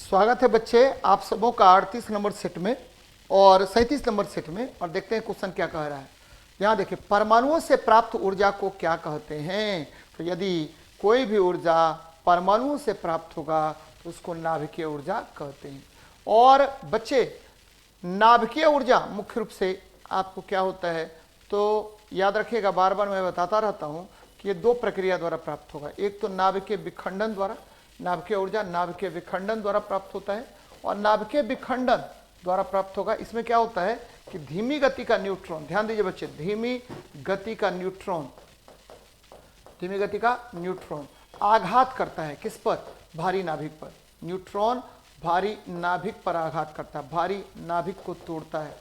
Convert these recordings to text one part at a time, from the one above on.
स्वागत है बच्चे आप सबों का 38 नंबर सेट में और 37 नंबर सेट में। और देखते हैं क्वेश्चन क्या कह रहा है। यहाँ देखिए, परमाणुओं से प्राप्त ऊर्जा को क्या कहते हैं। तो यदि कोई भी ऊर्जा परमाणुओं से प्राप्त होगा तो उसको नाभिकीय ऊर्जा कहते हैं। और बच्चे, नाभिकीय ऊर्जा मुख्य रूप से आपको क्या होता है तो याद रखिएगा, बार बार मैं बताता रहता हूँ कि ये दो प्रक्रिया द्वारा प्राप्त होगा। एक तो नाभिकीय विखंडन द्वारा, नाभिकीय ऊर्जा नाभिकीय विखंडन द्वारा प्राप्त होता है, और नाभिकीय विखंडन द्वारा प्राप्त होगा। इसमें क्या होता है कि धीमी गति का न्यूट्रॉन, ध्यान दीजिए बच्चे, धीमी गति का न्यूट्रॉन, धीमी गति का न्यूट्रॉन आघात करता है किस पर, भारी नाभिक पर। न्यूट्रॉन भारी नाभिक पर आघात करता है, भारी नाभिक को तोड़ता है,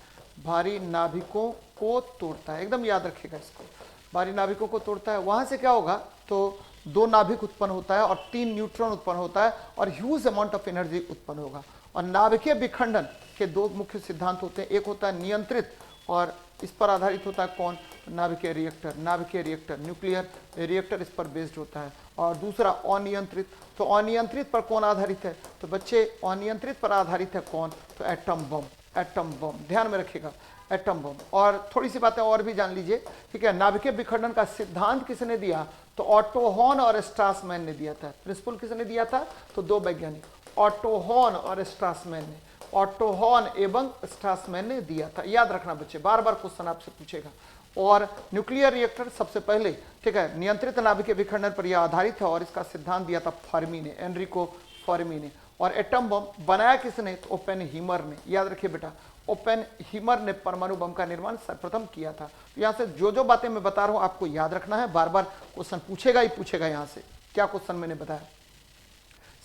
भारी नाभिकों को तोड़ता है। एकदम याद रखिएगा इसको, भारी नाभिकों को तोड़ता है। वहां से क्या होगा तो दो नाभिक उत्पन्न होता है और 3 न्यूट्रॉन उत्पन्न होता है और ह्यूज अमाउंट ऑफ एनर्जी उत्पन्न होगा। और नाभिकीय विखंडन के दो मुख्य सिद्धांत होते हैं। एक होता है नियंत्रित, और इस पर आधारित होता है कौन, नाभिकीय रिएक्टर, नाभिकीय रिएक्टर, न्यूक्लियर रिएक्टर इस पर बेस्ड होता है। और दूसरा अनियंत्रित। तो अनियंत्रित पर कौन आधारित है तो बच्चे, अनियंत्रित पर आधारित है कौन तो एटम बम, एटम बम ध्यान में रखिएगा, एटम बम। और थोड़ी सी बातें और भी जान लीजिए, ठीक है। नाभिकीय विखंडन का सिद्धांत किसने दिया तो ऑटो हॉर्न और स्ट्रासमैन ने दिया था। प्रिंसिपल किसने दिया था तो दो वैज्ञानिक, ऑटो हॉर्न और स्ट्रासमैन ने, ऑटो हॉर्न एवं स्ट्रासमैन ने दिया था। याद रखना बच्चे, बार बार क्वेश्चन आपसे पूछेगा। और न्यूक्लियर रिएक्टर सबसे पहले, ठीक है, नियंत्रित नाभिकीय विखंडन पर यह आधारित है और इसका सिद्धांत दिया था फर्मी ने, एनरिको फर्मी ने। और एटम बम बनाया किसने तो ओपेनहीमर ने। याद रखिए बेटा, ओपेनहीमर ने परमाणु बम का निर्माण सर्वप्रथम किया था। तो यहाँ से जो जो बातें मैं बता रहा हूँ आपको याद रखना है, बार बार क्वेश्चन पूछेगा ही पूछेगा। यहाँ से क्या क्वेश्चन मैंने बताया,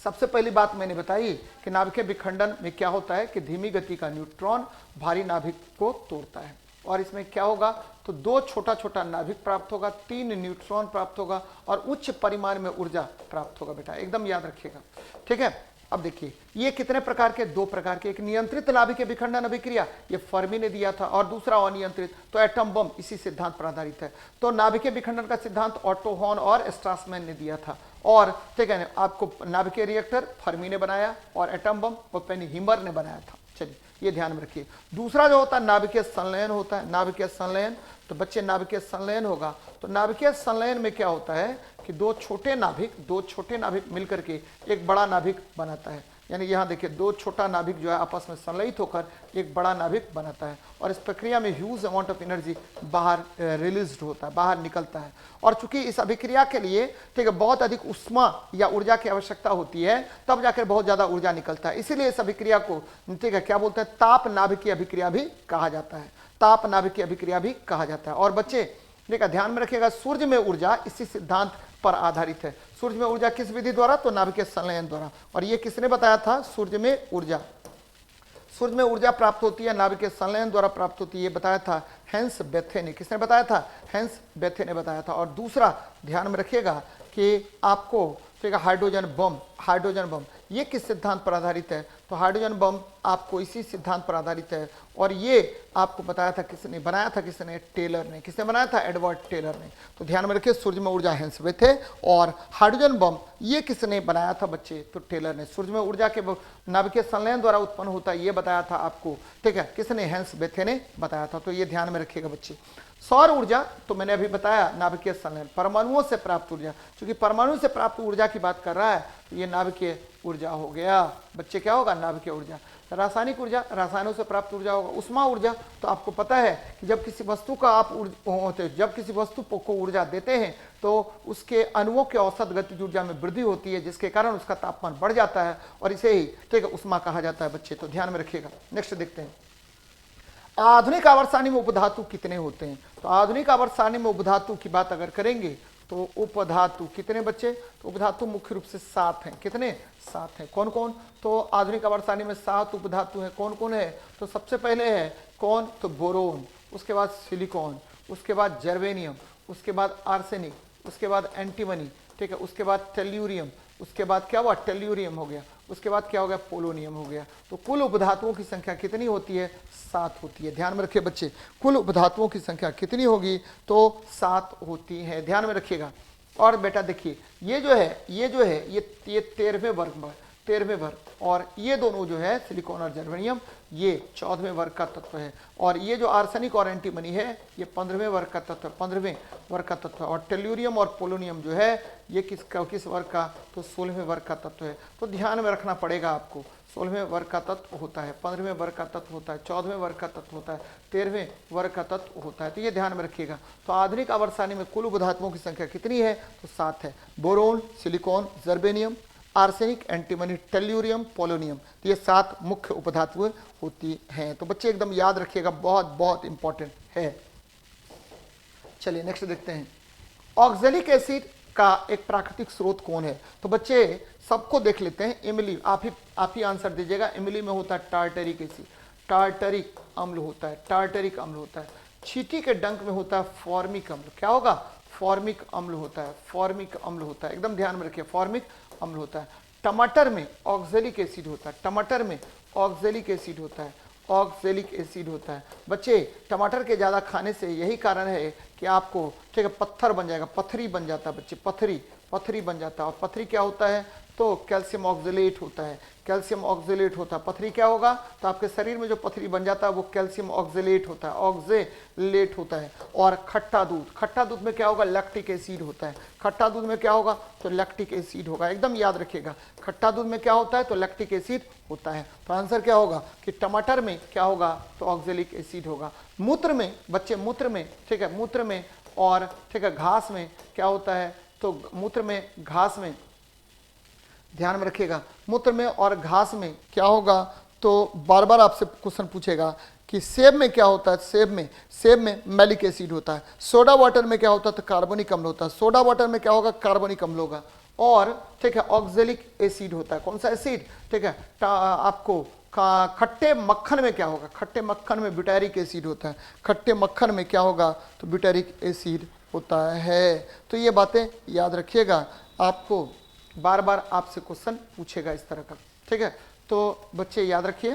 सबसे पहली बात मैंने बताई कि नाभिकीय विखंडन में क्या होता है कि धीमी गति का न्यूट्रॉन भारी नाभिक को तोड़ता है। और इसमें क्या होगा तो दो छोटा छोटा नाभिक प्राप्त होगा, 3 न्यूट्रॉन प्राप्त होगा और उच्च परिमाण में ऊर्जा प्राप्त होगा। बेटा एकदम याद रखिएगा, ठीक है। अब देखिए, ये कितने प्रकार के, दो प्रकार के। एक नियंत्रित नाभिकीय विखंडन अभिक्रिया, ये फर्मी ने दिया था, और दूसरा अनियंत्रित तो एटम बम इसी सिद्धांत पर आधारित है। तो नाभिकीय विखंडन का सिद्धांत ऑटो हॉर्न और स्ट्रासमैन ने दिया था। और ठीक है, आपको नाभिकीय रिएक्टर फर्मी ने बनाया और एटम बम ओपेनहीमर ने बनाया था। चलिए ये ध्यान में रखिए। दूसरा जो होता है नाभिकीय संलयन होता है। नाभिकीय संलयन, तो बच्चे नाभिकीय संलयन होगा तो नाभिकीय संलयन में क्या होता है कि दो छोटे नाभिक मिलकर के एक बड़ा नाभिक बनाता है। यानी यहाँ देखिए, दो छोटा नाभिक जो है आपस में संलयित होकर एक बड़ा नाभिक बनाता है। और इस प्रक्रिया में ह्यूज अमाउंट ऑफ एनर्जी बाहर रिलीज होता है, बाहर निकलता है। और चूंकि इस अभिक्रिया के लिए, ठीक है, बहुत अधिक उष्मा या ऊर्जा की आवश्यकता होती है, तब जाकर बहुत ज्यादा ऊर्जा निकलता है। इसीलिए इस अभिक्रिया को, ठीक है, क्या बोलते हैं, ताप नाभिकीय अभिक्रिया भी कहा जाता है, ताप नाभिकीय अभिक्रिया भी कहा जाता है। और बच्चे देखा, ध्यान में रखिएगा, सूर्य में ऊर्जा इसी सिद्धांत पर आधारित है। सूर्य में ऊर्जा किस विधि द्वारा तो नाभिकीय संलयन द्वारा। और ये किसने बताया था, सूर्य में ऊर्जा, सूर्य में ऊर्जा प्राप्त होती है नाभिकीय संलयन द्वारा प्राप्त होती है, ये बताया था हेंस बेथे ने। किसने बताया था, हेंस बेथे ने बताया था। और दूसरा ध्यान में रखिएगा कि आपको, ठीक है, हाइड्रोजन बम, हाइड्रोजन बम ये किस सिद्धांत पर आधारित है तो हाइड्रोजन बम आपको इसी सिद्धांत पर आधारित है। और ये आपको बताया था किसने बनाया था, किसने, टेलर ने। किसने बनाया था, एडवर्ड टेलर ने। तो ध्यान में रखिए, सूर्य में ऊर्जा हेंस बेथे, और हाइड्रोजन बम ये किसने बनाया था बच्चे तो टेलर ने। सूर्य में ऊर्जा के नाभिकीय संलयन द्वारा उत्पन्न होता है, ये बताया था आपको, ठीक है, किसने, हेंस बेथे ने बताया था। तो ये ध्यान में रखिएगा बच्चे। सौर ऊर्जा तो मैंने अभी बताया नाभिकीय संलयन, परमाणुओं से प्राप्त ऊर्जा, क्योंकि परमाणु से प्राप्त ऊर्जा की बात कर रहा है तो ये नाभिकीय ऊर्जा हो गया बच्चे। क्या होगा, नाभिकीय ऊर्जा। रासायनिक ऊर्जा, रसायनों से प्राप्त ऊर्जा होगा। उष्मा ऊर्जा तो आपको पता है कि जब किसी वस्तु का आप जब किसी वस्तु को ऊर्जा देते हैं तो उसके अणुओं के औसत गतिज ऊर्जा में वृद्धि होती है, जिसके कारण उसका तापमान बढ़ जाता है और इसे ही, ठीक है, उष्मा कहा जाता है बच्चे। तो ध्यान में रखिएगा। नेक्स्ट देखते हैं, आधुनिक आवर्त सारणी में उपधातु कितने होते हैं। तो आधुनिक आवर्त सारणी में उपधातु की बात अगर करेंगे तो उपधातु कितने बच्चे तो उपधातु मुख्य रूप से 7 हैं। कितने, 7 हैं। कौन कौन तो आधुनिक आवर्त सारणी में 7 उपधातु हैं। कौन कौन है तो सबसे पहले है कौन तो बोरोन, उसके बाद सिलिकॉन, उसके बाद जर्मेनियम, उसके बाद आर्सेनिक, उसके बाद एंटीमनी, ठीक है, उसके बाद टेल्यूरियम, उसके बाद क्या हुआ, टेल्यूरियम हो गया, उसके बाद क्या हो गया, पोलोनियम हो गया। तो कुल उपधातुओं की संख्या कितनी होती है, 7 होती है। ध्यान में रखिए बच्चे, कुल उपधातुओं की संख्या कितनी होगी तो 7 होती है। ध्यान में रखिएगा। और बेटा देखिए, ये 13वें वर्ग में, 13वें वर्ग, और ये दोनों जो है सिलिकॉन और जर्मेनियम ये 14वें वर्ग का तत्व है, और ये जो आर्सेनिक और एंटीमनी है ये 15वें वर्ग का तत्व है, 15वें वर्ग का तत्व है, और टेल्यूरियम और पोलोनियम जो है ये किस वर्ग का, तो 16वें वर्ग का तत्व है। तो ध्यान में रखना पड़ेगा आपको, 16वें वर्ग का तत्व होता है, 15वें वर्ग का तत्व होता है, 14वें वर्ग का तत्व होता है, 13वें वर्ग का तत्व होता है। तो ये ध्यान में रखिएगा। तो आधुनिक आवर्त में कुल उप धातुओं की संख्या कितनी है, तो 7 है। Boron, silicon, germanium, arsenic, antimony, tellurium, polonium, तो ये 7 मुख्य उपधातुएं होती हैं। तो बच्चे एकदम याद रखिएगा, बहुत बहुत इंपॉर्टेंट है। चलिए नेक्स्ट देखते हैं, ऑक्जेलिक एसिड का एक प्राकृतिक स्रोत कौन है। तो बच्चे सबको देख लेते हैं, इमली, आप ही आंसर दीजिएगा। इमली में होता है टार्टरिक एसिड, टार्टरिक अम्ल होता है, टार्टरिक अम्ल होता है। चींटी के डंक में होता है फॉर्मिक अम्ल, क्या होगा, फॉर्मिक अम्ल होता है, फॉर्मिक अम्ल होता है, एकदम ध्यान में रखिए, फॉर्मिक अम्ल होता है। टमाटर में ऑक्जेलिक एसिड होता है, टमाटर में ऑक्जेलिक एसिड होता है, ऑक्जेलिक एसिड होता है। बच्चे टमाटर के ज़्यादा खाने से यही कारण है कि आपको, ठीक है, पत्थर बन जाएगा, पथरी बन जाता है बच्चे, पथरी बन जाता है। और पथरी क्या होता है, तो कैल्शियम ऑक्जेलेट होता है, कैल्शियम ऑक्जेलेट होता है। पथरी क्या होगा, तो आपके शरीर में जो पथरी बन जाता है वो कैल्शियम ऑक्जेलेट होता है, ऑक्जेलेट होता है। और खट्टा दूध, खट्टा दूध में क्या होगा, लैक्टिक एसिड होता है, खट्टा दूध में क्या होगा, तो लैक्टिक एसिड होगा, एकदम याद रखिएगा। खट्टा दूध में क्या होता है, तो लैक्टिक एसिड होता है। तो आंसर क्या होगा कि टमाटर में क्या होगा, तो ऑक्जेलिक एसिड होगा। मूत्र में बच्चे, मूत्र में, ठीक है, मूत्र में और, ठीक है, घास में क्या होता है, तो मूत्र में, घास में, ध्यान में रखिएगा, मूत्र में और घास में क्या होगा, तो बार बार आपसे क्वेश्चन पूछेगा कि सेब में क्या होता है, सेब में मैलिक एसिड होता है। सोडा वाटर में क्या होता है, तो कार्बनिक अम्ल होता है, सोडा वाटर में क्या होगा, कार्बनिक अम्ल होगा। और ठीक है, ऑक्जेलिक एसिड होता है, कौन सा एसिड, ठीक है, आपको खट्टे मक्खन में क्या होगा, खट्टे मक्खन में ब्यूटारिक एसिड होता है, खट्टे मक्खन में क्या होगा, तो ब्यूटारिक एसिड होता है। तो ये बातें याद रखिएगा, आपको बार बार आपसे क्वेश्चन पूछेगा इस तरह का, ठीक है। तो बच्चे याद रखिए।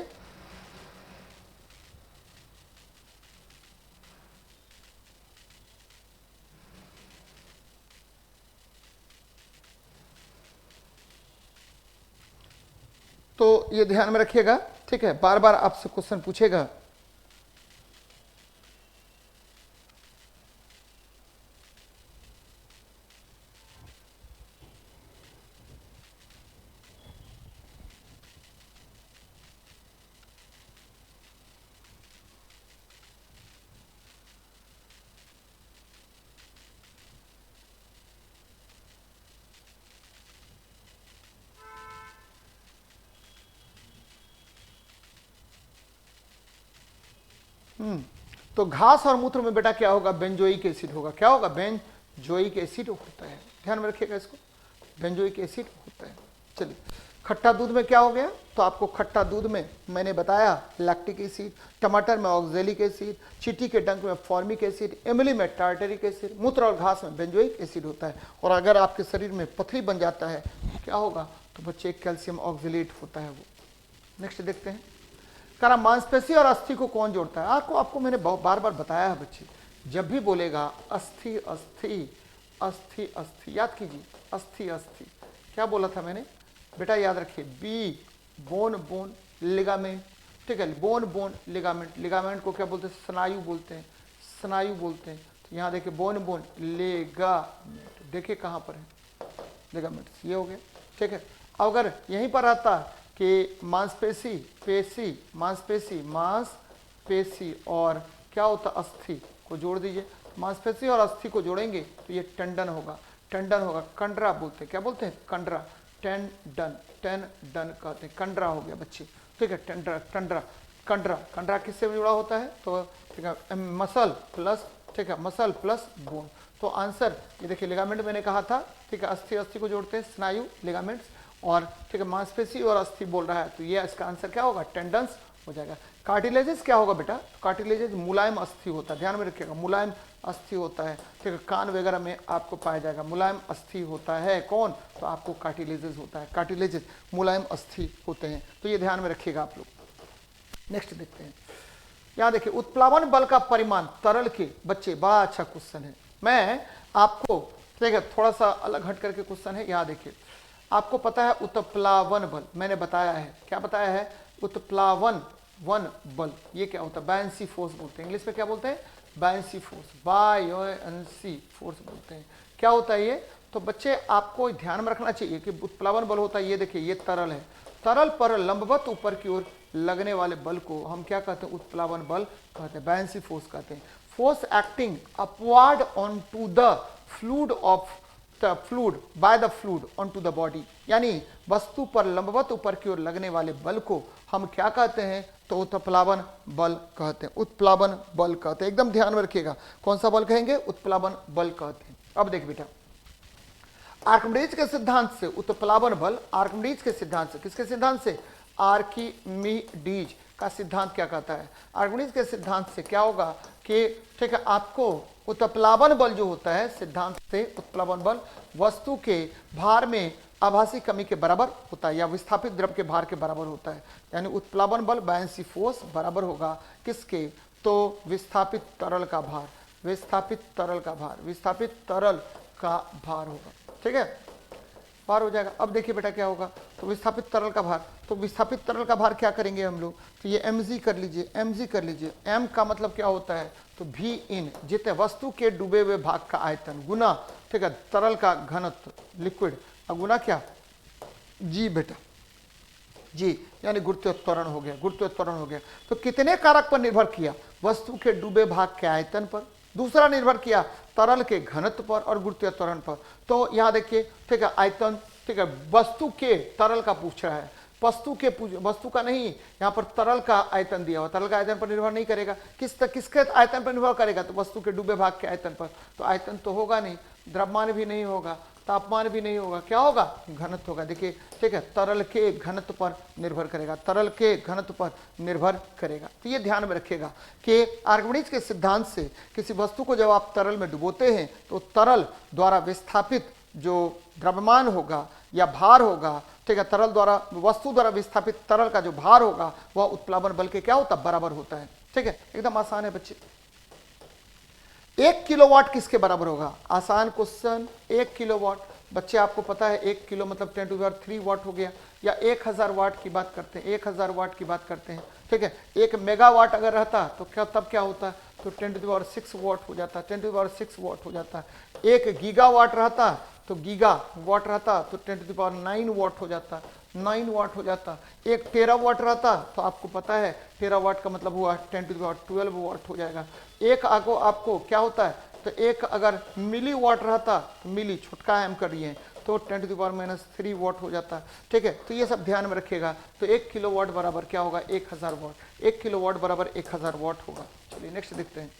तो ये ध्यान में रखिएगा, ठीक है, बार बार आपसे क्वेश्चन पूछेगा। तो घास और मूत्र में बेटा क्या होगा, बेंजोइक एसिड होगा, क्या होगा, बेंजोइक एसिड होता है, ध्यान में रखिएगा इसको, बेंजोइक एसिड होता है। चलिए, खट्टा दूध में क्या हो गया, तो आपको खट्टा दूध में मैंने बताया लैक्टिक एसिड, टमाटर में ऑक्जेलिक एसिड, चींटी के डंक में फॉर्मिक एसिड, इमली में टार्टरिक एसिड, मूत्र और घास में बेंजोइक एसिड होता है। और अगर आपके शरीर में पथरी बन जाता है क्या होगा, तो बच्चे कैल्शियम ऑक्जेलेट होता है वो। नेक्स्ट देखते हैं, करा मांसपेशी और अस्थि को कौन जोड़ता है। आपको मैंने बार बार बताया है बच्चे, जब भी बोलेगा अस्थि अस्थि अस्थि अस्थि, याद कीजिए, अस्थि अस्थि क्या बोला था मैंने बेटा, याद रखिए, बी बोन बोन लिगामेंट, ठीक है, बोन बोन लिगामेंट, लिगामेंट को क्या बोलते हैं, स्नायु बोलते हैं, स्नायु बोलते हैं। तो यहाँ देखिए बोन बोन लेगामेंट, देखिए कहाँ पर है लिगामेंट, ये हो गया, ठीक है। अगर यहीं पर आता कि मांसपेशी, पेशी, मांसपेशी, मांसपेशी और क्या होता, अस्थि को जोड़ दीजिए, मांसपेशी और अस्थि को जोड़ेंगे तो ये टेंडन होगा, टेंडन होगा, कंडरा बोलते हैं, क्या बोलते हैं, कंडरा, टेंडन, टेंडन कहते हैं, कंडरा हो गया बच्चे, ठीक है, टेंडरा, कंडरा, कंडरा, कंडरा किससे जुड़ा होता है, तो ठीक है, मसल प्लस, ठीक है, मसल प्लस बोन। तो आंसर ये देखिए, लिगामेंट मैंने कहा था, ठीक है, अस्थि अस्थि को जोड़ते हैं, स्नायु, लिगामेंट्स, और ठीक है, मांसपेशी और अस्थि बोल रहा है, तो ये इसका आंसर क्या होगा, टेंडन्स हो जाएगा। कार्टिलेजेस क्या होगा बेटा, कार्टिलेजेस मुलायम अस्थि होता है, ध्यान में रखिएगा, मुलायम अस्थि होता है, ठीक है, कान वगैरह में आपको पाया जाएगा, मुलायम अस्थि होता है, कौन, तो आपको कार्टिलेजेस होता है, कार्टिलेजेस मुलायम अस्थि होते हैं। तो ये ध्यान में रखिएगा आप लोग। नेक्स्ट देखते हैं, यहाँ देखिए, उत्प्लावन बल का परिमाण तरल के, बच्चे बड़ा अच्छा क्वेश्चन है, मैं आपको, ठीक है, थोड़ा सा अलग हट करके क्वेश्चन है, यहाँ देखिए, आपको पता है उत्प्लावन बल, मैंने बताया है, क्या बताया है, उत्प्लावन बल, ये क्या होता है, बायंसी फोर्स बोलते हैं, इंग्लिश में क्या बोलते हैं, बायंसी फोर्स, बायंसी फोर्स बोलते हैं। क्या होता है ये, तो बच्चे आपको ध्यान में रखना चाहिए कि उत्प्लावन बल होता है, ये देखिए ये तरल है, तरल पर लंबवत ऊपर की ओर लगने वाले बल को हम क्या कहते हैं, उत्प्लावन बल कहते हैं, बायंसी फोर्स कहते हैं। Force acting upward on to the fluid of the fluid by the fluid on to the body, यानी वस्तु पर लंबवत ऊपर की ओर लगने वाले बल को हम क्या कहते हैं, तो उत्प्लावन बल कहते हैं, उत्प्लावन बल कहते हैं। एकदम ध्यान में रखिएगा, कौन सा बल कहेंगे, उत्प्लावन बल कहते हैं। अब देख बेटा, आर्किमिडीज के सिद्धांत से उत्प्लावन बल, आर्किमिडीज के सिद्धांत से, किसके सिद्धांत से, आर्किमिडीज का सिद्धांत क्या कहता है, आर्किमिडीज के सिद्धांत से क्या होगा कि ठीक है, आपको उत्प्लावन बल जो होता है सिद्धांत से, उत्प्लावन बल वस्तु के भार में आभासी कमी के बराबर होता है या विस्थापित द्रव के भार के बराबर होता है, यानी उत्प्लावन बल बायंसी फोर्स बराबर होगा किसके, तो विस्थापित तरल का भार, विस्थापित तरल का भार, विस्थापित तरल का भार होगा, ठीक है, भार हो जाएगा। अब देखिए बेटा क्या होगा, तो विस्थापित तरल का भार, तो विस्थापित तरल का भार क्या करेंगे हम लोग, तो ये mg कर लीजिए, mg कर लीजिए, m का मतलब क्या होता है, तो v इन, जितने वस्तु के डूबे हुए भाग का आयतन गुना, ठीक है, तरल का घनत्व लिक्विड, और गुना क्या, g बेटा, जी, यानी गुरुत्वाकर्षण हो गया, गुरुत्वाकर्षण हो गया। तो कितने कारक पर निर्भर किया, वस्तु के डूबे भाग के आयतन पर, दूसरा निर्भर किया तरल के घनत्व पर और गुरुत्वाकर्षण पर। तो यहाँ देखिए, ठीक है, आयतन, ठीक है, वस्तु के तरल का पूछ रहा है, वस्तु का नहीं, यहाँ पर तरल का आयतन दिया हुआ, तरल का आयतन पर निर्भर नहीं करेगा, किसके आयतन पर निर्भर करेगा, तो वस्तु के डूबे भाग के आयतन पर। तो आयतन तो होगा नहीं, द्रव्यमान भी नहीं होगा, तापमान भी नहीं होगा, क्या होगा, घनत्व होगा। देखिए, ठीक है, तरल के घनत्व पर निर्भर करेगा, तरल के घनत्व पर निर्भर करेगा। तो ये ध्यान में रखिएगा कि आर्किमिडीज के सिद्धांत से किसी वस्तु को जब आप तरल में डुबोते हैं तो तरल द्वारा विस्थापित जो द्रव्यमान होगा या भार होगा, ठीक है, तरल द्वारा, वस्तु द्वारा विस्थापित तरल का जो भार होगा वह उत्प्लावन बल के क्या होता है, बराबर होता है। ठीक है, एकदम आसान है बच्चे। 1 किलोवाट किसके बराबर होगा, आसान क्वेश्चन। 1 किलोवाट, बच्चे आपको पता है 1 किलो मतलब 10 टू द पावर 3 वाट हो गया, या 1000 वाट की बात करते हैं, 1000 वाट की बात करते हैं। ठीक है, 1 मेगावाट अगर रहता तो क्या, तब क्या होता, तो 10 टू द पावर 6 वाट हो जाता, 10 टू द पावर 6 वाट हो जाता। 1 गीगावाट रहता तो गीगा वाट रहता तो 10 टू द पावर 9 वाट हो जाता, 9 वाट हो जाता। 1 टेरावाट रहता तो आपको पता है टेरावाट का मतलब हुआ 10 टू द पावर 12 वाट हो जाएगा। एक आपको क्या होता है, तो एक अगर मिली वाट रहता तो मिली छोटका एम करिए तो 10 टू द पावर -3 वाट हो जाता। ठीक है, तो ये सब ध्यान में रखिएगा। तो 1 किलोवाट बराबर क्या होगा, 1000 वाट। 1 किलोवाट बराबर 1000 वाट होगा। चलिए नेक्स्ट देखते हैं।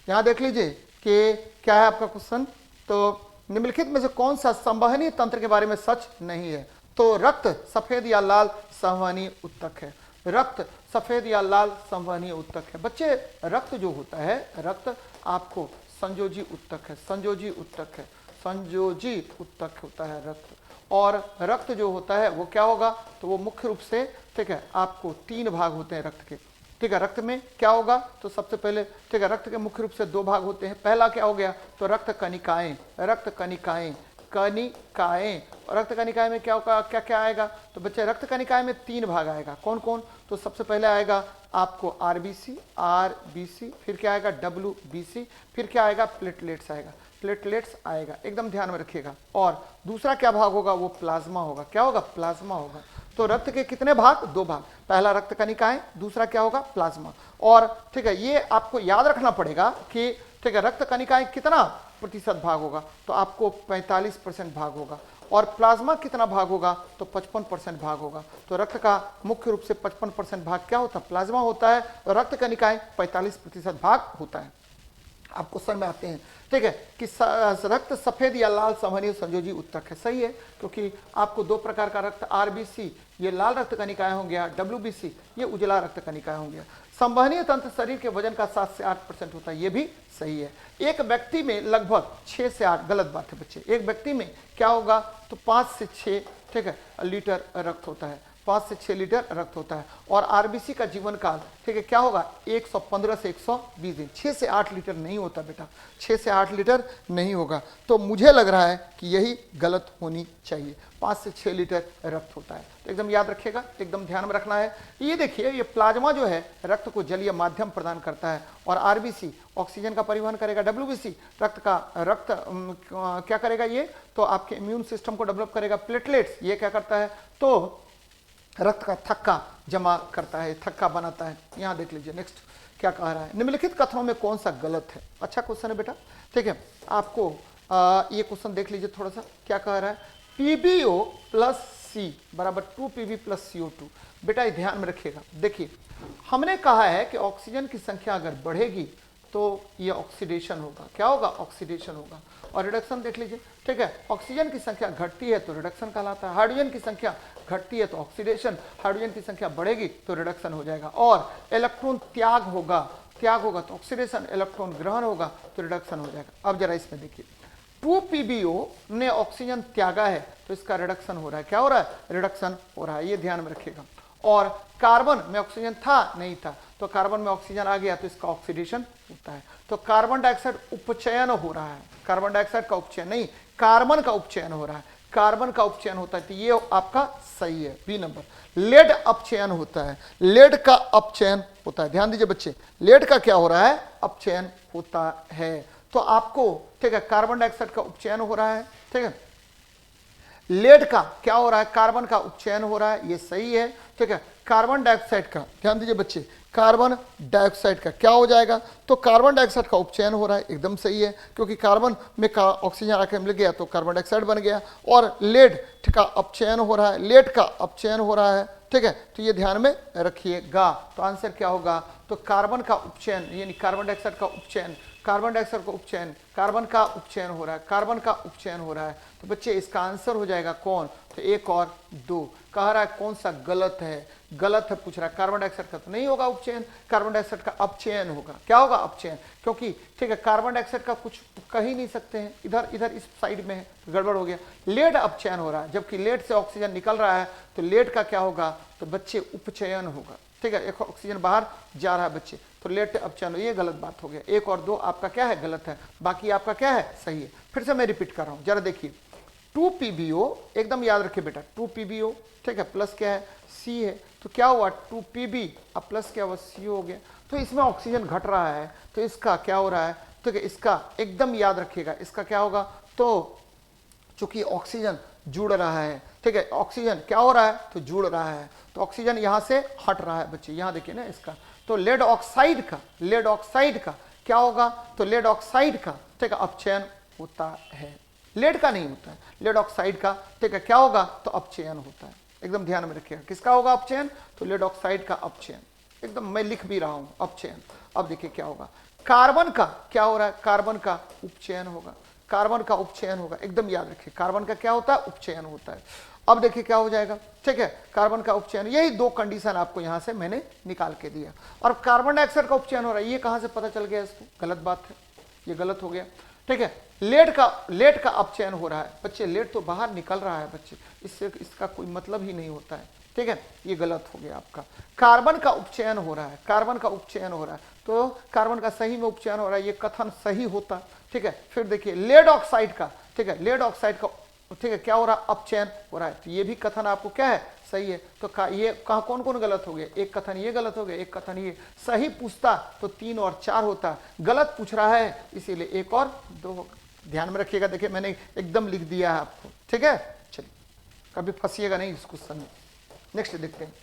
यहाँ देख लीजिए कि क्या है आपका क्वेश्चन, तो निम्नलिखित में से कौन सा संवहनीय तंत्र के बारे में सच नहीं है, तो रक्त सफेद या लाल संवहनीय उत्तक है, रक्त सफेद या लाल संवहनीय उत्तक है। बच्चे रक्त जो होता है, रक्त आपको संयोजी उत्तक है, संयोजी उत्तक है, संयोजित उत्तक होता है रक्त। और रक्त जो होता है वो क्या होगा, तो वो मुख्य रूप से, ठीक है, आपको 3 भाग होते हैं रक्त के। ठीक है, रक्त में क्या होगा, तो सबसे पहले, ठीक है, रक्त के मुख्य रूप से 2 भाग होते हैं। पहला क्या हो गया, तो रक्त कनिकाएं, रक्त कनिकाएं, कनिकाएं। और रक्त कनिकाएं में क्या होगा, क्या क्या आएगा, तो बच्चे रक्त कनिकाएं में 3 भाग आएगा। कौन कौन, तो सबसे पहले आएगा आपको आरबीसी, आरबीसी, फिर क्या आएगा डब्ल्यूबीसी, फिर क्या आएगा प्लेटलेट्स आएगा, प्लेटलेट्स आएगा। एकदम ध्यान में रखिएगा। और दूसरा क्या भाग होगा, वो प्लाज्मा होगा। क्या होगा, प्लाज्मा होगा। तो रक्त के कितने भाग, 2 भाग, पहला रक्त कनिकाएं, दूसरा क्या होगा, प्लाज्मा। और ठीक है, ये आपको याद रखना पड़ेगा कि ठीक है, रक्त कनिकाएं कितना प्रतिशत भाग होगा, तो आपको 45% भाग होगा। और प्लाज्मा कितना भाग होगा, तो 55% भाग होगा। तो रक्त का मुख्य रूप से 55% भाग क्या होता है, प्लाज्मा होता है। और रक्त कनिकाएं 45% भाग होता है। आप क्वेश्चन में आते हैं, ठीक है, कि रक्त सफेद या लाल संवहनीय संयोजी उत्तक है। सही है, क्योंकि आपको 2 प्रकार का रक्त, आरबीसी ये लाल रक्त कनिकाएं हो गया, डब्ल्यूबीसी ये उजला रक्त कनिकाएं हो गया। संवहनीय तंत्र शरीर के वजन का 7 से 8% होता है, ये भी सही है। एक व्यक्ति में लगभग 6 से 8, गलत बात है बच्चे, एक व्यक्ति में क्या होगा, तो 5 से 6, ठीक है, लीटर रक्त होता है। 5 से 6 लीटर रक्त होता है। और आरबीसी का जीवन काल, ठीक है, क्या होगा, 115 से 120 दिन। 6 से 8 लीटर नहीं होता बेटा, 6 से 8 लीटर नहीं होगा। तो मुझे लग रहा है कि यही गलत होनी चाहिए, 5 से 6 लीटर रक्त होता है। तो एकदम याद रखिएगा, एकदम ध्यान में रखना है। ये देखिए, ये प्लाज्मा जो है रक्त को जलीय माध्यम प्रदान करता है, और आरबीसी ऑक्सीजन का परिवहन करेगा, डब्ल्यूबीसी रक्त क्या करेगा, ये तो आपके इम्यून सिस्टम को डेवलप करेगा, प्लेटलेट्स ये क्या करता है, तो रक्त का थक्का जमा करता है, थक्का बनाता है। यहां देख लीजिए नेक्स्ट क्या कह रहा है, निम्नलिखित कथनों में कौन सा गलत है। अच्छा क्वेश्चन है बेटा, ठीक है, आपको ये क्वेश्चन देख लीजिए थोड़ा सा, क्या कह रहा है, पीबीओ प्लस सी बराबर 2 PB प्लस CO2। बेटा ध्यान में रखिएगा, देखिए हमने कहा है कि ऑक्सीजन की संख्या अगर बढ़ेगी तो ये ऑक्सीडेशन होगा, क्या होगा, ऑक्सीडेशन होगा। और रिडक्शन देख लीजिए, ठीक है, ऑक्सीजन की संख्या घटती है तो रिडक्शन कहलाता है, हाइड्रोजन की संख्या घटती है तो ऑक्सीडेशन, हाइड्रोजन की संख्या बढ़ेगी तो रिडक्शन हो जाएगा। और इलेक्ट्रॉन त्याग होगा तो ऑक्सीडेशन, इलेक्ट्रॉन ग्रहण होगा तो रिडक्शन हो जाएगा। अब जरा इसमें देखिए, 2 PBO ने ऑक्सीजन त्यागा है तो इसका रिडक्शन हो रहा है, क्या हो रहा है, रिडक्शन हो रहा है, ये ध्यान में रखिएगा। और कार्बन में ऑक्सीजन था नहीं था, तो कार्बन में ऑक्सीजन आ गया तो इसका ऑक्सीडेशन होता है। तो कार्बन डाइऑक्साइड उपचयन हो रहा है, कार्बन डाइऑक्साइड का उपचयन नहीं, कार्बन का उपचयन हो रहा है, कार्बन का उपचयन होता है, तो ये आपका सही है, बी नंबर। लेड अपचयन होता है, लेड का अपचयन होता है, ध्यान दीजिए बच्चे, लेड का क्या हो रहा है, अपचयन होता है। तो आपको, ठीक है, कार्बन डाइऑक्साइड का उपचयन हो रहा है, ठीक है, लेड का क्या हो रहा है, कार्बन का उपचयन हो रहा है, ये सही है, ठीक है। कार्बन डाइऑक्साइड का, ध्यान दीजिए बच्चे, कार्बन डाइऑक्साइड का क्या हो जाएगा, तो कार्बन डाइऑक्साइड का उपचयन हो रहा है, एकदम सही है, क्योंकि कार्बन में का ऑक्सीजन आकर मिल गया तो कार्बन डाइऑक्साइड बन गया। और लेड का अपचयन हो रहा है, लेड का अपचयन हो रहा है, ठीक है, तो ये ध्यान में रखिएगा। तो आंसर क्या होगा, तो कार्बन का उपचयन यानी कार्बन डाइऑक्साइड का उपचयन, कार्बन डाइऑक्साइड का उपचयन, कार्बन का उपचयन हो रहा है, कार्बन का उपचयन हो रहा है। तो बच्चे इसका आंसर हो जाएगा कौन, तो 1 और 2। कह रहा है कौन सा गलत है, गलत है पूछ रहा है, कार्बन डाइऑक्साइड का तो नहीं होगा उपचयन, कार्बन डाइऑक्साइड का अपचयन होगा, क्या होगा, अपचयन, क्योंकि ठीक है कार्बन डाइऑक्साइड का कुछ कह ही नहीं सकते हैं, इधर इधर इस साइड में है, गड़बड़ हो गया। लेड अपचयन हो रहा है, जबकि लेड से ऑक्सीजन निकल रहा है, तो लेड का क्या होगा, तो बच्चे उपचयन होगा, ठीक है, एक ऑक्सीजन बाहर जा रहा है बच्चे, तो लेट अपचयन, ये गलत बात हो गया। 1 और 2 आपका क्या है, गलत है, बाकी आपका क्या है, सही है। फिर से मैं रिपीट कर रहा हूं, जरा देखिए, 2 PBO एकदम याद रखिए बेटा, 2 PBO, ठीक है, प्लस क्या है, C है, तो क्या हुआ 2 PB, अब प्लस क्या हुआ, CO हो गया। तो इसमें ऑक्सीजन घट रहा है, तो इसका क्या हो रहा है, ठीक है, इसका एकदम याद रखिएगा, इसका क्या होगा, तो चूंकि ऑक्सीजन जुड़ रहा है, ठीक है, ऑक्सीजन क्या हो रहा है, तो जुड़ रहा है, तो ऑक्सीजन यहां से हट रहा है बच्चे, यहां देखिए ना इसका, तो लेड ऑक्साइड का क्या होगा, तो लेड ऑक्साइड का, ठीक है, अपचयन होता है, लेड का नहीं होता है, लेड ऑक्साइड का, ठीक है, क्या होगा, तो अपचयन होता है, एकदम ध्यान में रखिएगा, किसका होगा अपचयन, तो लेड ऑक्साइड का अपचयन, एकदम मैं लिख भी रहा हूं अपचयन। अब देखिए क्या होगा, कार्बन का क्या हो रहा है, कार्बन का उपचयन होगा, कार्बन का उपचयन होगा, एकदम याद रखिए, कार्बन का क्या होता है, उपचयन होता है। अब देखिए क्या हो जाएगा, ठीक है, कार्बन का उपचयन, यही 2 कंडीशन आपको यहां से मैंने निकाल के दिया। और कार्बन डाइऑक्साइड का उपचयन हो रहा है, ये कहां से पता चल गया इसको, गलत बात है, ये गलत हो गया, ठीक है। लेड का अपचयन हो रहा है बच्चे, लेड तो बाहर निकल रहा है बच्चे, इससे इसका कोई मतलब ही नहीं होता है, ठीक है, ये गलत हो गया आपका। कार्बन का उपचयन हो रहा है, कार्बन का उपचयन हो रहा है, तो कार्बन का सही में उपचयन हो रहा है, ये कथन सही होता, ठीक है। फिर देखिए लेड ऑक्साइड का, ठीक है, लेड ऑक्साइड का, ठीक है, क्या हो रहा है, अपचयन हो रहा है, तो ये भी कथन आपको क्या है, सही है। तो ये कहा कौन कौन गलत हो गया, एक कथन ये गलत हो गया, एक कथन ये, सही पूछता तो 3 और 4 होता, गलत पूछ रहा है इसीलिए 1 और 2 होगा, ध्यान में रखिएगा। देखिए मैंने एकदम लिख दिया है आपको, ठीक है, चलिए कभी फंसिएगा नहीं इस क्वेश्चन में। नेक्स्ट देखते हैं,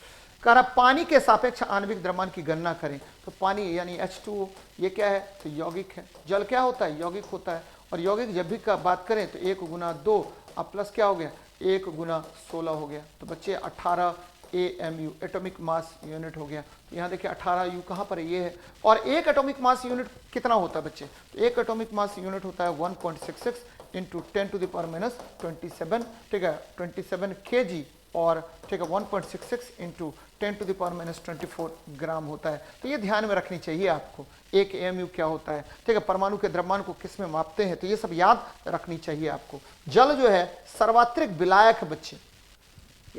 कह रहा पानी के सापेक्ष आणविक द्रव्यमान की गणना करें, तो पानी यानी H2O ये क्या है, तो यौगिक है, जल क्या होता है, यौगिक होता है, और यौगिक जब भी का बात करें तो 1 गुना 2, अब प्लस क्या हो गया, 1 गुना 16 हो गया, तो बच्चे 18 AMU एटॉमिक मास यूनिट हो गया। तो यहाँ देखिए 18 U कहाँ पर है, ये है, और एक एटॉमिक मास यूनिट कितना होता है बच्चे, तो एक एटॉमिक मास यूनिट होता है 1.66 इंटू 10⁻⁻27, ठीक है, 27 kg, और ठीक है 1.66 इंटू 10⁻⁻24 ग्राम होता है। तो ये ध्यान में रखनी चाहिए आपको, 1 AMU क्या होता है, ठीक है, परमाणु के द्रव्यमान को किस में मापते हैं, तो ये सब याद रखनी चाहिए आपको। जल जो है सर्वात्रिक विलायक बच्चे,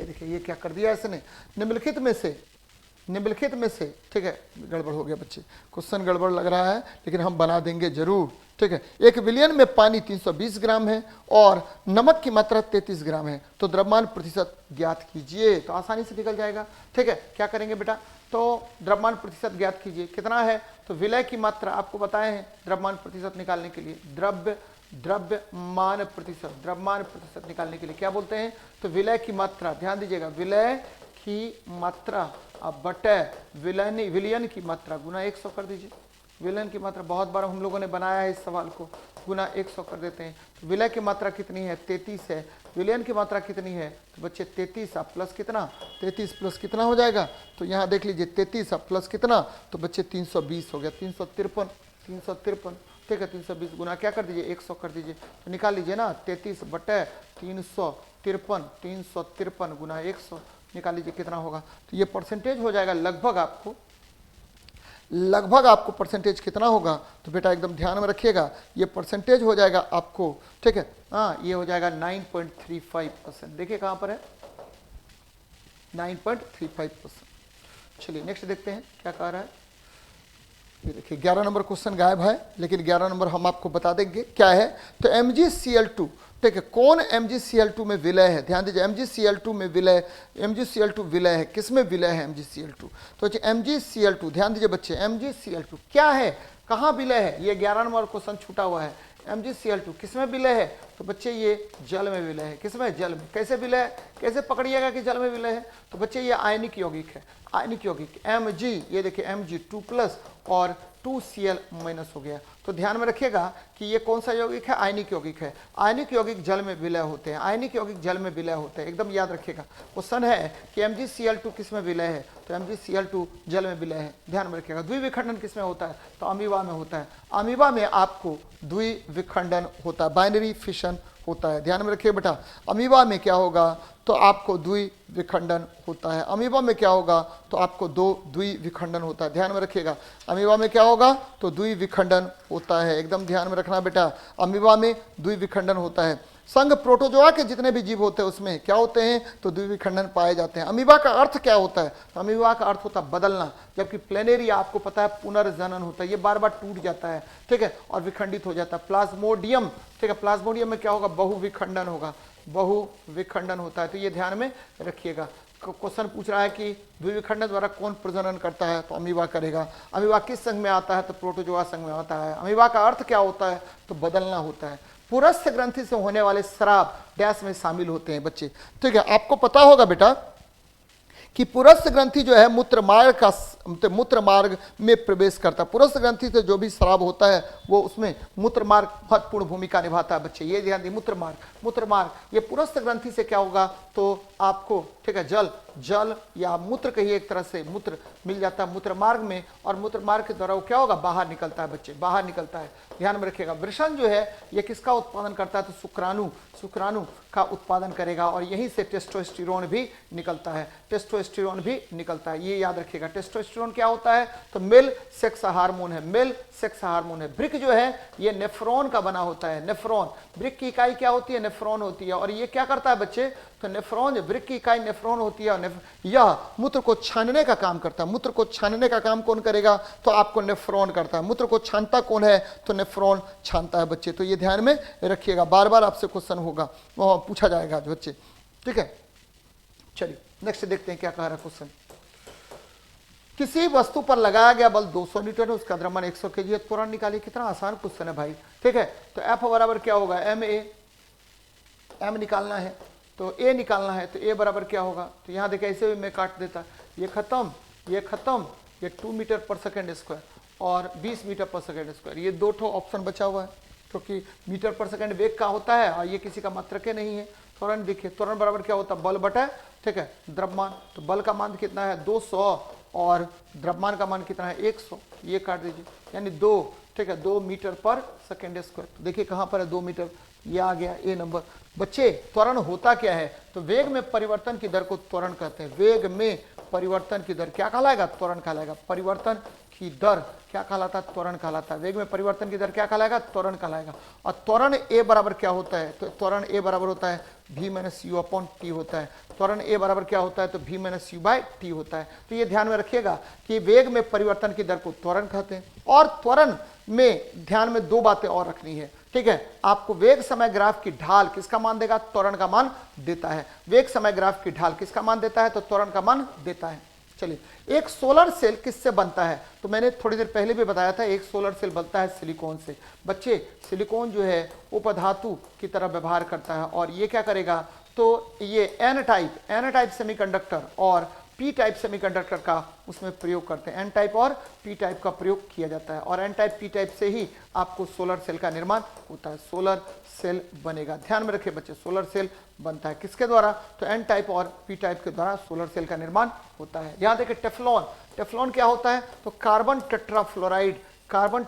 ये देखिए ये क्या कर दिया इसने, निम्नलिखित में से, ठीक है, गड़बड़ हो गया बच्चे, क्वेश्चन गड़बड़ लग रहा है लेकिन हम बना देंगे जरूर, ठीक है। 1 विलियन में पानी 320 ग्राम है और नमक की मात्रा 33 ग्राम है, तो द्रव्यमान प्रतिशत ज्ञात कीजिए। तो आसानी से निकल जाएगा, ठीक है। क्या करेंगे बेटा, तो द्रव्यमान प्रतिशत ज्ञात कीजिए, कितना है, तो विलय की मात्रा आपको बताए हैं द्रव्यमान प्रतिशत निकालने के लिए, द्रव्यमान प्रतिशत निकालने के लिए क्या बोलते हैं, तो विलय की मात्रा, ध्यान दीजिएगा, विलय की मात्रा अब बटे विलयन की मात्रा गुना 100 कर दीजिए। विलयन की मात्रा बहुत बार हम लोगों ने बनाया है इस सवाल को, गुना 100 कर देते हैं। तो विलय की मात्रा कितनी है, 33 है। विलयन की मात्रा कितनी है, तो बच्चे 33 अब प्लस कितना, 33 प्लस कितना हो जाएगा, तो यहाँ देख लीजिए 33 अब प्लस कितना, तो बच्चे 320 हो गया, 353, ठीक है। 320 गुना क्या कर दीजिए, 100 कर दीजिए, तो निकाल लीजिए ना, 33 बटे 353 गुना 100 निकाल लीजिए कितना होगा। तो ये परसेंटेज हो जाएगा लगभग आपको परसेंटेज कितना होगा, तो बेटा एकदम ध्यान में रखिएगा, ये परसेंटेज हो जाएगा आपको, ठीक है, हाँ, ये हो जाएगा 9.35%। देखिए कहाँ पर है, 9.35%। चलिए नेक्स्ट देखते हैं क्या कह रहा है। ये देखिए 11 नंबर क्वेश्चन गायब है, लेकिन 11 नंबर हम आपको बता देंगे क्या है। तो MgCl2, ठीक है, कौन MgCl2 में विलय है, ध्यान दीजिए, MgCl2 में विलय, MgCl2 विलय है, किसमें विलय है MgCl2, तो MgCl2, ध्यान दीजिए बच्चे, MgCl2 क्या है, कहाँ विलय है, ये 11 नंबर क्वेश्चन छूटा हुआ है। MgCl2 किसमें विलय है, तो बच्चे ये जल में विलय है, किसमें, जल में। कैसे विलय है, कैसे पकड़िएगा कि जल में विलय है, तो बच्चे ये आयनिक यौगिक है, आयनिक यौगिक Mg, ये देखिए Mg2+ और 2Cl- हो गया। तो ध्यान में रखिएगा कि ये कौन सा यौगिक है, आयनिक यौगिक है। आयनिक यौगिक जल में विलय होते हैं, आयनिक यौगिक जल में विलय होते हैं, एकदम याद रखिएगा। क्वेश्चन है कि MgCl2 किस में विलय है, तो MgCl2 जल में विलय है, ध्यान में रखिएगा। द्विविखंडन किस में होता है, तो अमीबा में होता है, अमीबा में आपको द्विविखंडन होता है, बाइनरी फिशन होता है, ध्यान में रखिए बेटा। अमीबा में क्या होगा, तो आपको द्विविखंडन होता है, अमीबा में क्या होगा, तो आपको 2 द्विविखंडन होता है, ध्यान में रखिएगा। अमीबा में क्या होगा, तो द्विविखंडन होता है, एकदम ध्यान में रखना बेटा, अमीबा में द्विविखंडन होता है। संघ प्रोटोजोआ के जितने भी जीव होते हैं उसमें क्या होते हैं, तो द्विविखंडन पाए जाते हैं। अमीबा का अर्थ क्या होता है, तो अमीबा का अर्थ होता है बदलना, जबकि प्लेनेरिया आपको पता है पुनर्जनन होता है, ये बार बार टूट जाता है, ठीक है, और विखंडित हो जाता है। प्लाज्मोडियम, ठीक है, प्लाज्मोडियम में क्या होगा, बहुविखंडन होगा, बहुविखंडन होता है, तो ये ध्यान में रखिएगा। क्वेश्चन पूछ रहा है कि द्विविखंडन द्वारा कौन प्रजनन करता है, तो अमीबा करेगा। अमीबा किस संघ में आता है, तो प्रोटोजोआ संघ में आता है। अमीबा का अर्थ क्या होता है, तो बदलना होता है। पुरस्थ ग्रंथि से होने वाले स्राव डैश में शामिल होते हैं बच्चे, ठीक है। आपको पता होगा बेटा कि पुरस्थ ग्रंथि जो है मूत्र मार्ग में प्रवेश करता है। पुरस्थ ग्रंथि से जो भी स्राव होता है वो उसमें मूत्र मार्ग महत्वपूर्ण भूमिका निभाता है बच्चे, ये ध्यान दिए। मूत्र मार्ग ये पुरस्थ ग्रंथि से क्या होगा, तो आपको, ठीक है, जल या मूत्र कहिए, एक तरह से मूत्र मिल जाता है मूत्र मार्ग में, और मूत्र मार्ग के द्वारा वो क्या होगा, बाहर निकलता है बच्चे, बाहर निकलता है, ध्यान में रखिएगा। वृषण जो है ये किसका उत्पादन करता है, तो शुक्राणु का उत्पादन करेगा, और यहीं से टेस्टोस्टेरोन भी निकलता है, टेस्टोस्टेरोन भी निकलता है, ये याद रखिएगा। टेस्टोस्टेरोन क्या होता है, तो मेल सेक्स हार्मोन है, मेल सेक्स हार्मोन है। वृक्क जो है ये नेफ्रॉन का बना होता है, नेफ्रॉन, वृक्क की इकाई क्या होती है, नेफ्रॉन होती है, और ये क्या करता है बच्चे, तो नेफ्रॉन, वृक्क की इकाई नेफ्रॉन होती है, और यह मूत्र को छानने का काम करता है। मूत्र को छानने का काम कौन करेगा, तो आपको नेफ्रॉन करता है। मूत्र को छानता कौन है, तो नेफ्रॉन छानता है बच्चे, तो ये ध्यान में रखिएगा, बार बार आपसे क्वेश्चन होगा, वो पूछा जाएगा बच्चे, ठीक है। चलिए नेक्स्ट देखते हैं क्या कह रहा है क्वेश्चन। किसी वस्तु पर लगाया गया बल 200 न्यूटन है, उसका द्रव्यमान 100 kg है, त्वरण निकालिए। कितना आसान क्वेश्चन है भाई, ठीक है। तो F बराबर क्या होगा, M निकालना है, तो A निकालना है, तो A बराबर क्या होगा, तो यहाँ देखिए ऐसे भी मैं काट देता, ये खत्म, ये 2 मीटर पर सेकेंड स्क्वायर और 20 मीटर पर सेकेंड स्क्वायर, ये 2 ठो ऑप्शन बचा हुआ है, क्योंकि मीटर पर सेकेंड वेग का होता है और ये किसी का मात्रक नहीं है। त्वरण देखिए, त्वरण बराबर क्या होता है, बल बटा, ठीक है, द्रव्यमान। तो बल का मान कितना है, 200, और द्रव्यमान का मान कितना है, 100, ये काट दीजिए, यानी 2, ठीक है, 2 मीटर पर सेकेंड स्क्वायर। तो देखिए कहाँ पर है 2 मीटर, ये आ गया ए नंबर। बच्चे त्वरण होता क्या है, तो वेग में परिवर्तन की दर को त्वरण कहते हैं। वेग में परिवर्तन की दर क्या कहलाएगा, त्वरण कहलाएगा। परिवर्तन की दर क्या कहलाता है? त्वरण कहलाता है। वेग में परिवर्तन की दर क्या कहलाएगा? त्वरण कहलाएगा। और त्वरण ए बराबर क्या होता है? तो त्वरण ए बराबर होता है v minus you upon T होता है। त्वरण ए बराबर क्या होता है? तो v minus u by t होता है। तो ये ध्यान में रखिएगा कि वेग में परिवर्तन की दर को त्वरण कहते हैं। और त्वरण में ध्यान में दो बातें और रखनी है, ठीक है। आपको वेग समय ग्राफ की ढाल किसका मान देगा? त्वरण का मान देता है। वेग समय ग्राफ की ढाल किसका मान देता है? तो त्वरण का मान देता है। चलिए, एक सोलर सेल किससे बनता है? तो मैंने थोड़ी देर पहले भी बताया था, एक सोलर सेल बनता है सिलिकॉन से। बच्चे, सिलिकॉन जो है उपधातु की तरह व्यवहार करता है और ये क्या करेगा? तो ये एन टाइप सेमीकंडक्टर और पी टाइप सेमीकंडक्टर का उसमें प्रयोग करते हैं। एन टाइप और पी टाइप का प्रयोग किया जाता है और एन टाइप पी टाइप से ही आपको सोलर सेल का निर्माण होता है। सोलर सेल बनेगा, ध्यान में रखिए बच्चे, सोलर सेल बनता है किसके द्वारा? तो एन टाइप और पी टाइप के द्वारा सोलर सेल का निर्माण होता है। यहाँ देखिए टेफ्लॉन, टेफ्लॉन क्या होता है? तो कार्बन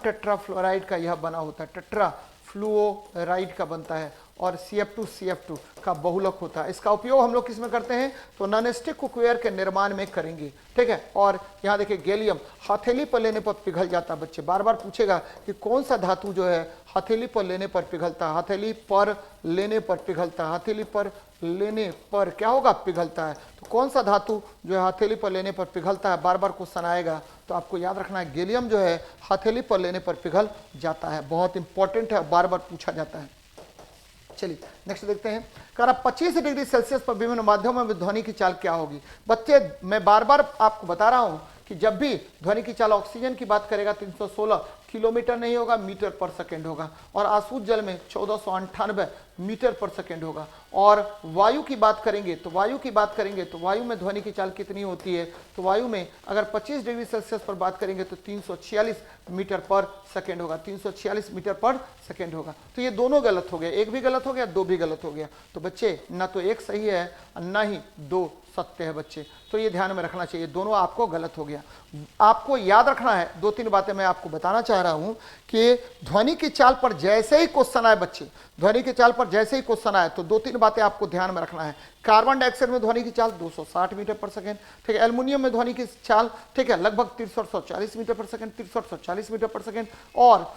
टेट्राफ्लोराइड का यह बना होता है, टेट्रा फ्लूओराइड का बनता है और CF2 का बहुलक होता है। इसका उपयोग हम लोग किसमें करते हैं? तो नॉनस्टिक कुकवेयर के निर्माण में करेंगे, ठीक है। और यहाँ देखिए गैलियम हथेली पर लेने पर पिघल जाता है। बच्चे बार बार पूछेगा कि कौन सा धातु जो है हथेली पर लेने पर पिघलता है? हथेली पर लेने पर पिघलता है, हथेली पर लेने पर क्या होगा? पिघलता है। तो कौन सा धातु जो है हथेली पर लेने पर पिघलता है? बार बार क्वेश्चन आएगा, तो आपको याद रखना है गैलियम जो है हथेली पर लेने पर पिघल जाता है। बहुत इंपॉर्टेंट है, बार बार पूछा जाता है। चलिए नेक्स्ट देखते हैं। कह रहा 25 डिग्री सेल्सियस पर विभिन्न माध्यमों में ध्वनि की चाल क्या होगी? बच्चे, मैं बार बार आपको बता रहा हूं कि जब भी ध्वनि की चाल ऑक्सीजन की बात करेगा 316 किलोमीटर नहीं होगा, मीटर पर सेकेंड होगा। और आसूत जल में 1498 मीटर पर सेकेंड होगा। और वायु की बात करेंगे तो वायु में ध्वनि की चाल कितनी होती है? तो वायु में अगर 25 डिग्री सेल्सियस पर बात करेंगे तो 346 मीटर पर सेकेंड होगा, 346 मीटर पर सेकेंड होगा। तो ये दोनों गलत हो गए, एक भी गलत हो गया, दो भी गलत हो गया। तो बच्चे, ना तो एक सही है और ना ही दो सत्य है बच्चे, तो ये ध्यान में रखना चाहिए, दोनों आपको गलत हो गया। आपको याद रखना है, दो तीन बातें मैं आपको बताना चाह रहा हूं कि ध्वनि की चाल पर जैसे ही क्वेश्चन आए बच्चे, ध्वनि की चाल पर जैसे ही क्वेश्चन आए तो दो तीन बातें आपको ध्यान में रखना है। कार्बन डाइऑक्साइड में ध्वनि की चाल 260 मीटर पर सेकेंड, ठीक है। एल्युमिनियम में ध्वनि की चाल, ठीक है, लगभग 6340 मीटर पर सेकेंड, 6340 मीटर पर सेकेंड। और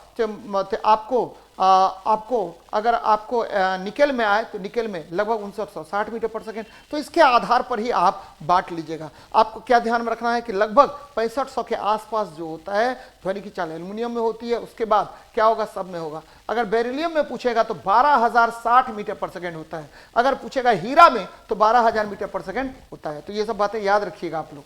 आपको अगर आपको निकेल में आए तो निकेल में लगभग 5960 मीटर पर सेकेंड। तो इसके आधार पर ही आप बांट लीजिएगा। आपको क्या ध्यान में रखना है कि लगभग 6500 के आसपास जो होता है ध्वनि की चाल एल्युमिनियम में होती है, उसके बाद क्या होगा? सब में होगा। अगर बेरिलियम में पूछेगा तो 12060 मीटर पर सेकेंड होता है। अगर पूछेगा हीरा में तो 12000 मीटर पर सेकेंड होता है। तो ये सब बातें याद रखिएगा आप लोग।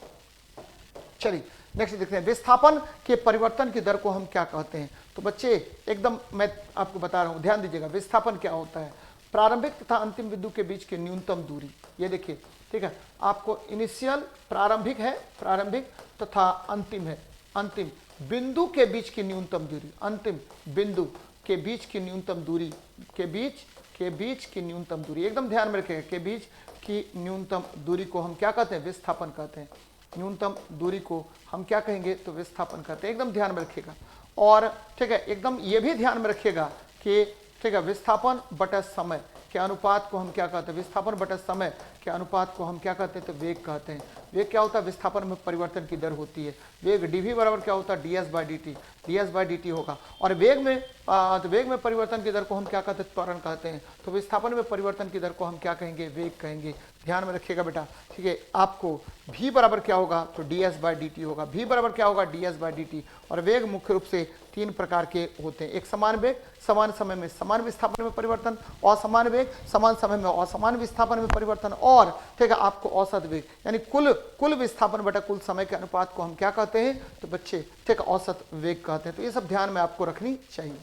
चलिए नेक्स्ट देखते हैं, विस्थापन के परिवर्तन की दर को हम क्या कहते हैं? तो बच्चे, एकदम मैं आपको बता रहा हूं, ध्यान दीजिएगा। विस्थापन क्या होता है? प्रारंभिक तथा अंतिम बिंदु के बीच की न्यूनतम दूरी। ये देखिए, ठीक है, आपको इनिशियल प्रारंभिक है, प्रारंभिक तथा अंतिम है, अंतिम बिंदु के बीच की न्यूनतम दूरी, अंतिम बिंदु के बीच की न्यूनतम दूरी, के बीच की न्यूनतम दूरी, एकदम ध्यान में रखिएगा। के बीच की न्यूनतम दूरी को हम क्या कहते हैं? विस्थापन कहते हैं। न्यूनतम दूरी को हम क्या कहेंगे? तो विस्थापन कहते हैं, एकदम ध्यान में रखिएगा। और ठीक है, एकदम ये भी ध्यान में रखिएगा कि ठीक है, विस्थापन बटा समय के अनुपात को हम क्या कहते हैं? विस्थापन बटा समय के अनुपात को हम क्या कहते हैं? तो वेग कहते हैं। वेग क्या होता है? विस्थापन में परिवर्तन की दर होती है। वेग dv बराबर क्या होता है? ds बाई dt होगा। और वेग में परिवर्तन की दर को हम क्या कहते हैं? त्वरण कहते हैं। तो विस्थापन में परिवर्तन की दर को हम क्या कहेंगे? वेग कहेंगे। ध्यान में रखिएगा बेटा, ठीक है। आपको v बराबर क्या होगा? तो ds बाई dt होगा। v बराबर क्या होगा? ds by dt। और वेग मुख्य रूप से तीन प्रकार के होते हैं। एक समान वेग, समान समय में समान विस्थापन में परिवर्तन, असमान वेग, समान समय में असमान विस्थापन में परिवर्तन, और ठीक है आपको औसत वेग, यानी कुल विस्थापन बटा कुल समय के अनुपात को हम क्या कहते हैं? तो बच्चे, ठीक है, औसत वेग कहते हैं। तो ये सब ध्यान में आपको रखनी चाहिए।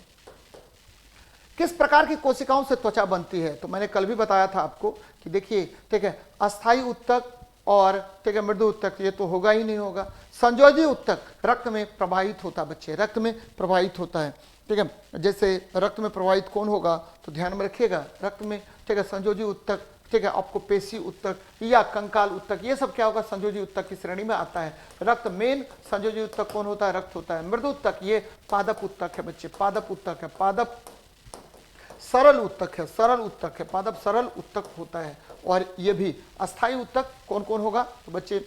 किस प्रकार की कोशिकाओं से त्वचा बनती है? तो मैंने कल भी बताया था आपको कि देखिए, ठीक है, अस्थायी उत्तक और ठीक है मृदु उत्तक, ये तो होगा ही नहीं होगा। संयोजी उत्तक रक्त में प्रवाहित होता है बच्चे, रक्त में प्रवाहित होता है, ठीक है। जैसे रक्त में प्रवाहित कौन होगा? तो ध्यान में रखिएगा, रक्त में, ठीक है, संयोजी उत्तक, ठीक है, आपको पेशी उत्तक या कंकाल उत्तक, ये सब क्या होगा? संयोजी उत्तक की श्रेणी में आता है। रक्त मेन संयोजी उत्तक कौन होता है? रक्त होता है। मृदु उत्तक ये पादप उत्तक है बच्चे, पादप उत्तक है। पादप सरल उत्तक है, सरल उत्तक है, पादप सरल उत्तक होता है। और ये भी अस्थायी उत्तक कौन कौन होगा? तो बच्चे,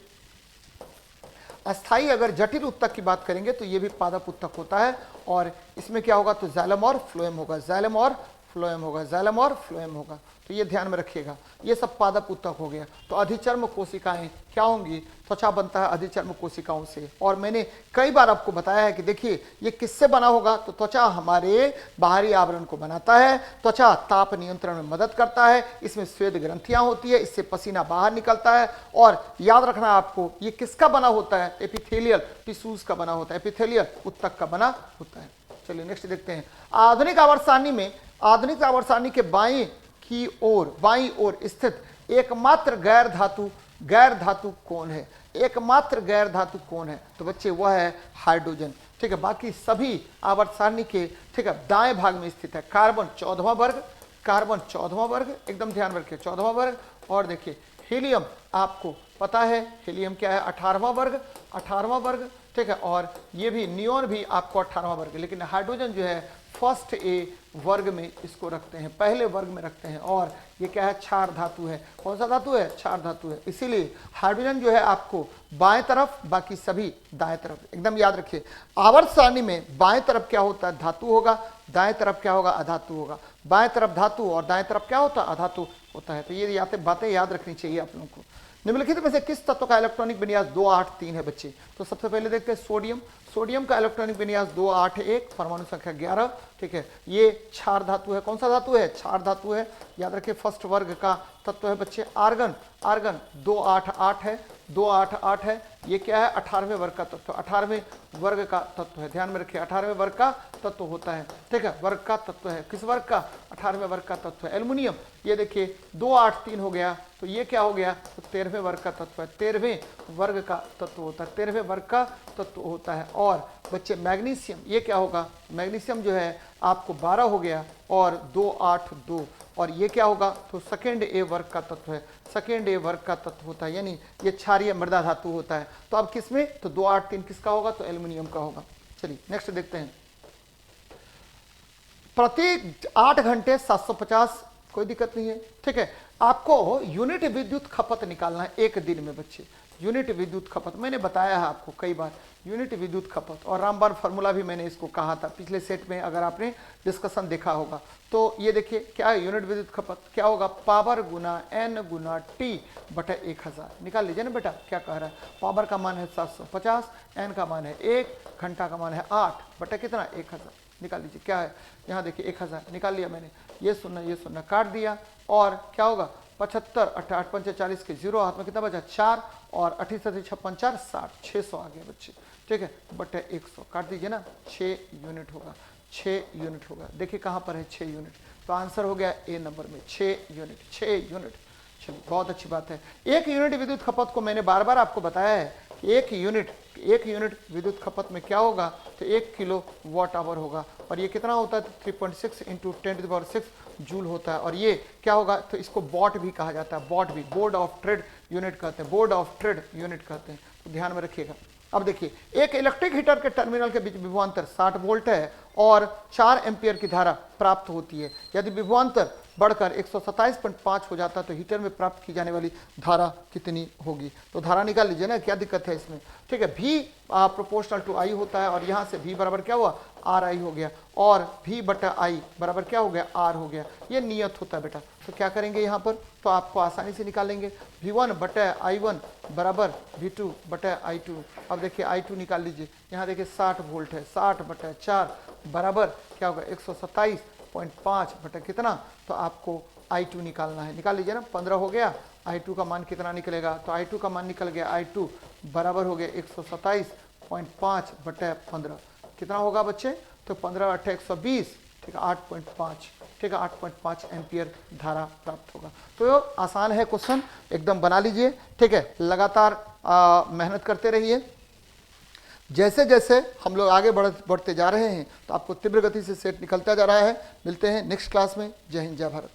अस्थाई अगर जटिल उत्तक की बात करेंगे तो ये भी पादप उत्तक होता है, और इसमें क्या होगा तो जाइलम और फ्लोएम होगा, जाइलम और फ्लोएम होगा, जाइलम और फ्लोएम होगा। तो ये ध्यान में रखिएगा, ये सब पादप उत्तक हो गया। तो अधिचर्म कोशिकाएं क्या होंगी, त्वचा बनता है अधिचर्म कोशिकाओं से। और मैंने कई बार आपको बताया है कि देखिए ये किससे बना होगा, तो त्वचा हमारे बाहरी आवरण को बनाता है, त्वचा ताप नियंत्रण में मदद करता है, इसमें श्वेत ग्रंथियां होती है, इससे पसीना बाहर निकलता है। और याद रखना आपको ये किसका बना होता है, एपिथेलियल टिश्यूज का बना होता है, एपिथेलियल उत्तक का बना होता है। चलिए नेक्स्ट देखते हैं। आधुनिक आवर्त सारणी में, आधुनिक आवर्त सारणी के बाईं ओर स्थित एकमात्र गैर धातु कौन है, एकमात्र गैर धातु कौन है, तो बच्चे वह है हाइड्रोजन। ठीक है, बाकी सभी आवर्त सारणी के ठीक है दाएं भाग में स्थित है। कार्बन 14वां वर्ग, कार्बन 14वां वर्ग, एकदम ध्यान रखिए 14वां वर्ग। और देखिए हीलियम आपको पता है, हीलियम क्या है 18वां वर्ग, 18वां वर्ग। ठीक है, और ये भी नियोन भी आपको 18वां वर्ग, लेकिन हाइड्रोजन जो है फर्स्ट ए वर्ग में इसको रखते हैं, पहले वर्ग में रखते हैं। और ये क्या है क्षार धातु है। कौन सा धातु है, क्षार धातु है। इसीलिए हाइड्रोजन जो है आपको बाएं तरफ, बाकी सभी दाएं तरफ, एकदम याद रखिए। आवर्त सारणी में बाएं तरफ क्या होता है, धातु होगा, दाएं तरफ क्या होगा, अधातु होगा। बाएं तरफ धातु और दाएं तरफ क्या होता है, अधातु होता है। तो ये बातें याद रखनी चाहिए आप लोगों को। निम्नलिखित में से किस तत्व का इलेक्ट्रॉनिक विन्यास 283 है बच्चे, तो सबसे पहले देखते हैं सोडियम। सोडियम का इलेक्ट्रॉनिक विन्यास 281, परमाणु संख्या 11। ठीक है, ये क्षार धातु है। कौन सा धातु है, क्षार धातु है, याद रखिए। फर्स्ट वर्ग का तत्व है बच्चे। आर्गन, आर्गन 288 है, 288 है। ये क्या है 18वें वर्ग का तत्व, 18वें वर्ग का तत्व है, ध्यान में रखिए 18वें वर्ग का तत्व होता है। ठीक है, वर्ग का तत्व है, किस वर्ग का, 18वें वर्ग का तत्व है। एल्युमिनियम ये देखिए 283 हो गया, तो ये क्या हो गया, तो 13वें वर्ग का तत्व है, 13वें वर्ग का तत्व होता है, 13वें वर्ग का तत्व होता है। और बच्चे मैग्नीशियम ये क्या होगा, मैग्नीशियम जो है आपको 12 हो गया और 282, और ये क्या होगा, तो सेकेंड ए वर्ग का तत्व है, सेकेंड ए वर्ग का तत्व होता है, यानी ये क्षारीय मृदा धातु होता है। तो अब किसमें, तो 283 किसका होगा, तो एल्युमिनियम का होगा। चलिए नेक्स्ट देखते हैं। प्रति 8 घंटे 750, कोई दिक्कत नहीं है। ठीक है, आपको यूनिट विद्युत खपत निकालना है एक दिन में बच्चे, यूनिट विद्युत खपत। मैंने बताया है आपको कई बार यूनिट विद्युत खपत, और रामबाण फार्मूला भी मैंने इसको कहा था पिछले सेट में, अगर आपने डिस्कशन देखा होगा। तो ये देखिए क्या है यूनिट विद्युत खपत, क्या होगा, पावर गुना एन गुना टी बटा 1000। निकाल लीजिए ना बेटा, क्या कह रहा है, पावर का मान है 750, एन का मान है 1, घंटा का मान है 8 बटा कितना 1000। निकाल लीजिए क्या है, यहाँ देखिए 1000 निकाल लिया मैंने, ये सुनना काट दिया, और क्या होगा 75, 8 8 5 40 के 0 हाथ में कितना बचा 4, और 38 56 4 60, 600 आ गया बच्चे। ठीक है, बटे 100 काट दीजिए ना, 6 यूनिट होगा, 6 यूनिट होगा। देखिए कहाँ पर है 6 यूनिट, तो आंसर हो गया ए नंबर में 6 यूनिट, 6 यूनिट। चलिए बहुत अच्छी बात है। एक यूनिट विद्युत खपत को मैंने बार बार आपको बताया है कि एक यूनिट विद्युत खपत में क्या होगा, तो 1 किलो वाट आवर होगा, और ये कितना होता है, 3.6 इंटू 10⁶ जूल होता है। और ये क्या होगा, तो इसको वॉट भी कहा जाता है, वॉट भी, बोर्ड ऑफ ट्रेड यूनिट कहते हैं, बोर्ड ऑफ ट्रेड यूनिट कहते हैं, तो ध्यान में रखिएगा। अब देखिए एक इलेक्ट्रिक हीटर के टर्मिनल के बीच विभवांतर 60 वोल्ट है और 4 एम्पियर की धारा प्राप्त होती है। यदि विभवांतर बढ़कर 127.5 हो जाता है तो हीटर में प्राप्त की जाने वाली धारा कितनी होगी, तो धारा निकाल लीजिए ना, क्या दिक्कत है इसमें। ठीक है, V प्रोपोर्शनल टू I होता है, और यहाँ से V बराबर क्या हुआ RI हो गया, और V बटा I बराबर क्या हो गया R हो गया। ये नियत होता है बेटा, तो क्या करेंगे यहाँ पर, तो आपको आसानी से निकालेंगे, V1 बटा I1 बराबर V2 बटा I2। अब देखिए I2 निकाल लीजिए, यहाँ देखिए 60 वोल्ट है, 60 बटा 4 बराबर क्या होगा 127.5 बटा कितना, तो आपको I2 निकालना है, निकाल लीजिए ना, 15 हो गया। I2 का मान कितना निकलेगा, तो I2 का मान निकल गया, I2 बराबर हो गया 127.5 बटा 15, कितना होगा बच्चे, तो 15 8 120, ठीक है 8.5, ठीक है 8.5 एम्पियर धारा प्राप्त होगा। तो आसान है क्वेश्चन, एकदम बना लीजिए। ठीक है, लगातार मेहनत करते रहिए। जैसे जैसे हम लोग आगे बढ़ते जा रहे हैं तो आपको तीव्र गति से सेट निकलता जा रहा है। मिलते हैं नेक्स्ट क्लास में। जय हिंद, जय भारत।